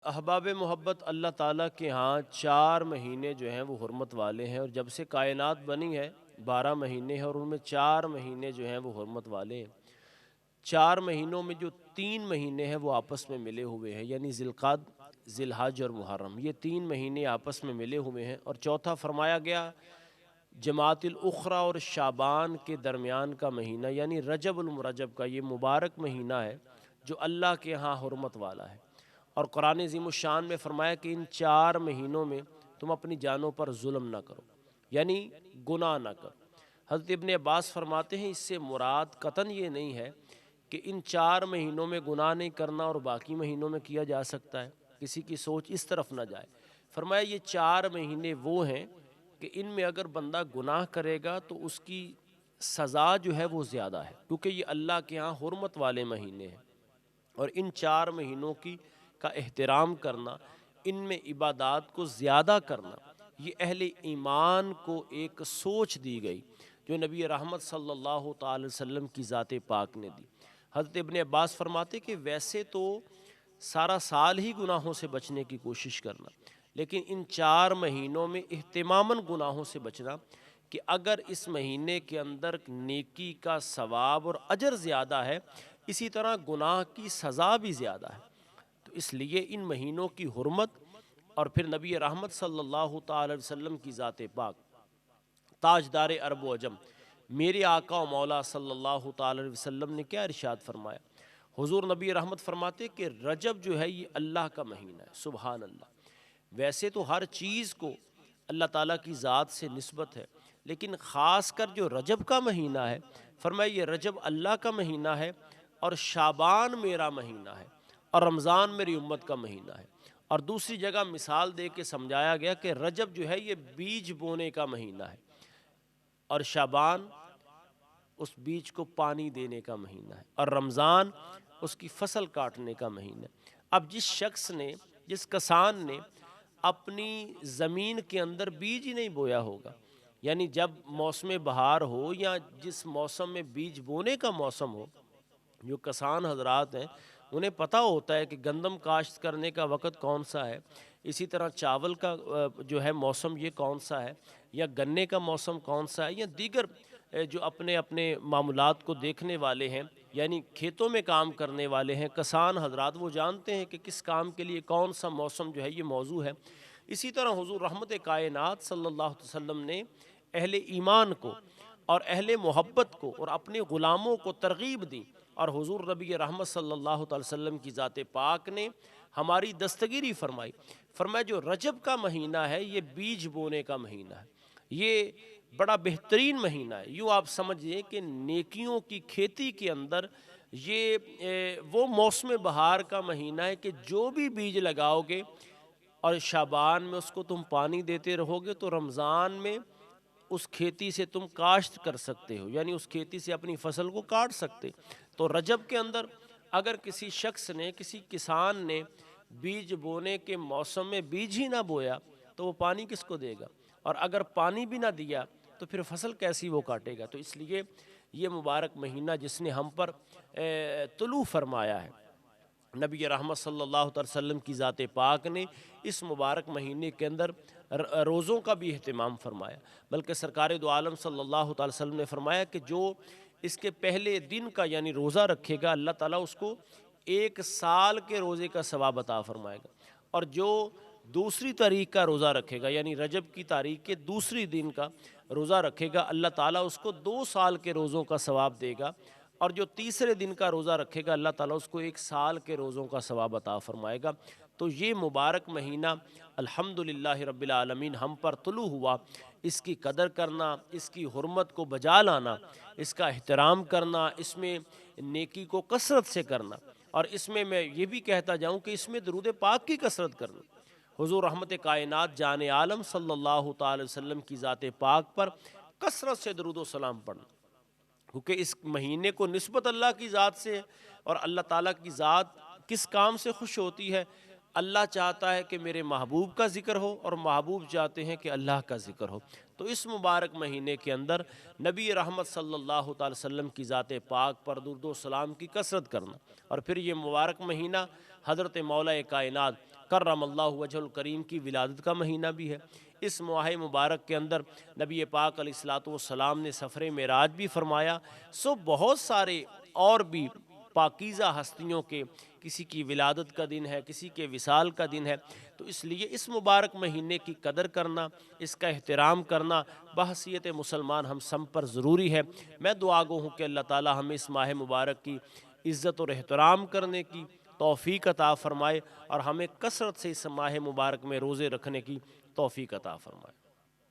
احباب محبت، اللہ تعالیٰ کے ہاں 4 مہینے جو ہیں وہ حرمت والے ہیں، اور جب سے کائنات بنی ہے 12 مہینے ہیں، اور ان میں 4 مہینے جو ہیں وہ حرمت والے ہیں۔ 4 مہینوں میں جو 3 مہینے ہیں وہ آپس میں ملے ہوئے ہیں، یعنی ذی القعد، ذی الحج اور محرم، یہ 3 مہینے آپس میں ملے ہوئے ہیں۔ اور چوتھا فرمایا گیا جماعت الاخری اور شعبان کے درمیان کا مہینہ، یعنی رجب المرجب کا یہ مبارک مہینہ ہے جو اللہ کے ہاں حرمت والا ہے۔ اور قرآن عظیم الشان میں فرمایا کہ ان 4 مہینوں میں تم اپنی جانوں پر ظلم نہ کرو، یعنی گناہ نہ کرو۔ حضرت ابن عباس فرماتے ہیں اس سے مراد قطعاً یہ نہیں ہے کہ ان 4 مہینوں میں گناہ نہیں کرنا اور باقی مہینوں میں کیا جا سکتا ہے، کسی کی سوچ اس طرف نہ جائے۔ فرمایا یہ 4 مہینے وہ ہیں کہ ان میں اگر بندہ گناہ کرے گا تو اس کی سزا جو ہے وہ زیادہ ہے، کیونکہ یہ اللہ کے ہاں حرمت والے مہینے ہیں۔ اور ان 4 مہینوں کا احترام کرنا، ان میں عبادات کو زیادہ کرنا، یہ اہل ایمان کو ایک سوچ دی گئی جو نبی رحمت صلی اللہ تعالی وسلم کی ذات پاک نے دی۔ حضرت ابن عباس فرماتے کہ ویسے تو سارا سال ہی گناہوں سے بچنے کی کوشش کرنا، لیکن ان 4 مہینوں میں اہتماماً گناہوں سے بچنا، کہ اگر اس مہینے کے اندر نیکی کا ثواب اور اجر زیادہ ہے، اسی طرح گناہ کی سزا بھی زیادہ ہے۔ تو اس لیے ان مہینوں کی حرمت، اور پھر نبی رحمت صلی اللہ تعالی وسلم کی ذات پاک، تاجدار عرب و عجم، میرے آقا و مولا صلی اللہ تعالی وسلم نے کیا ارشاد فرمایا؟ حضور نبی رحمت فرماتے کہ رجب جو ہے یہ اللہ کا مہینہ ہے۔ سبحان اللہ! ویسے تو ہر چیز کو اللہ تعالیٰ کی ذات سے نسبت ہے، لیکن خاص کر جو رجب کا مہینہ ہے، فرمایا یہ رجب اللہ کا مہینہ ہے، اور شعبان میرا مہینہ ہے، اور رمضان میری امت کا مہینہ ہے۔ اور دوسری جگہ مثال دے کے سمجھایا گیا کہ رجب جو ہے یہ بیج بونے کا مہینہ ہے، اور شعبان اس بیج کو پانی دینے کا مہینہ ہے، اور رمضان اس کی فصل کاٹنے کا مہینہ ہے۔ اب جس شخص نے، جس کسان نے اپنی زمین کے اندر بیج ہی نہیں بویا ہوگا، یعنی جب موسم بہار ہو یا جس موسم میں بیج بونے کا موسم ہو، جو کسان حضرات ہیں انہیں پتہ ہوتا ہے کہ گندم کاشت کرنے کا وقت کون سا ہے، اسی طرح چاول کا جو ہے موسم یہ کون سا ہے، یا گنے کا موسم کون سا ہے، یا دیگر جو اپنے اپنے معاملات کو دیکھنے والے ہیں، یعنی کھیتوں میں کام کرنے والے ہیں کسان حضرات، وہ جانتے ہیں کہ کس کام کے لیے کون سا موسم جو ہے یہ موزوں ہے۔ اسی طرح حضور رحمت کائنات صلی اللہ علیہ وسلم نے اہل ایمان کو اور اہل محبت کو اور اپنے غلاموں کو ترغیب دی، اور حضور نبی رحمت صلی اللہ تعالی وسلم کی ذات پاک نے ہماری دستگیری فرمائی۔ فرمایا جو رجب کا مہینہ ہے یہ بیج بونے کا مہینہ ہے، یہ بڑا بہترین مہینہ ہے۔ یوں آپ سمجھئے کہ نیکیوں کی کھیتی کے اندر یہ وہ موسم بہار کا مہینہ ہے کہ جو بھی بیج لگاؤ گے اور شعبان میں اس کو تم پانی دیتے رہو گے تو رمضان میں اس کھیتی سے تم کاشت کر سکتے ہو، یعنی اس کھیتی سے اپنی فصل کو کاٹ سکتے۔ تو رجب کے اندر اگر کسی شخص نے، کسی کسان نے بیج بونے کے موسم میں بیج ہی نہ بویا تو وہ پانی کس کو دے گا؟ اور اگر پانی بھی نہ دیا تو پھر فصل کیسی وہ کاٹے گا؟ تو اس لیے یہ مبارک مہینہ جس نے ہم پر طلوع فرمایا ہے، نبی رحمت صلی اللہ علیہ وسلم کی ذات پاک نے اس مبارک مہینے کے اندر روزوں کا بھی اہتمام فرمایا، بلکہ سرکار دو عالم صلی اللہ علیہ وسلم نے فرمایا کہ جو اس کے پہلے دن کا یعنی روزہ رکھے گا اللہ تعالیٰ اس کو 1 سال کے روزے کا ثواب عطا فرمائے گا، اور جو دوسری تاریخ کا روزہ رکھے گا یعنی رجب کی تاریخ کے دوسری دن کا روزہ رکھے گا اللہ تعالیٰ اس کو 2 سال کے روزوں کا ثواب دے گا، اور جو تیسرے دن کا روزہ رکھے گا اللہ تعالیٰ اس کو 1 سال کے روزوں کا ثواب عطا فرمائے گا۔ تو یہ مبارک مہینہ الحمدللہ رب العالمین ہم پر طلوع ہوا، اس کی قدر کرنا، اس کی حرمت کو بجا لانا، اس کا احترام کرنا، اس میں نیکی کو کثرت سے کرنا، اور اس میں یہ بھی کہتا جاؤں کہ اس میں درود پاک کی کثرت کرنا، حضور رحمت کائنات جان عالم صلی اللہ تعالی وسلم کی ذات پاک پر کثرت سے درود و سلام پڑھنا، کیونکہ اس مہینے کو نسبت اللہ کی ذات سے ہے، اور اللہ تعالیٰ کی ذات کس کام سے خوش ہوتی ہے؟ اللہ چاہتا ہے کہ میرے محبوب کا ذکر ہو، اور محبوب چاہتے ہیں کہ اللہ کا ذکر ہو۔ تو اس مبارک مہینے کے اندر نبی رحمت صلی اللہ تعالی وسلم کی ذات پاک پر درود و سلام کی کثرت کرنا، اور پھر یہ مبارک مہینہ حضرت مولا کائنات کرم اللہ وجہ الکریم کی ولادت کا مہینہ بھی ہے۔ اس ماہ مبارک کے اندر نبی پاک علیہ الصلوۃ والسلام نے سفر معراج بھی فرمایا۔ سو بہت سارے اور بھی پاکیزہ ہستیوں کے، کسی کی ولادت کا دن ہے، کسی کے وصال کا دن ہے، تو اس لیے اس مبارک مہینے کی قدر کرنا، اس کا احترام کرنا بحیثیت مسلمان ہم سب پر ضروری ہے۔ میں دعا گو ہوں کہ اللہ تعالی ہمیں اس ماہ مبارک کی عزت اور احترام کرنے کی توفیق عطا فرمائے، اور ہمیں کثرت سے اس ماہ مبارک میں روزے رکھنے کی توفیق عطا فرمائے۔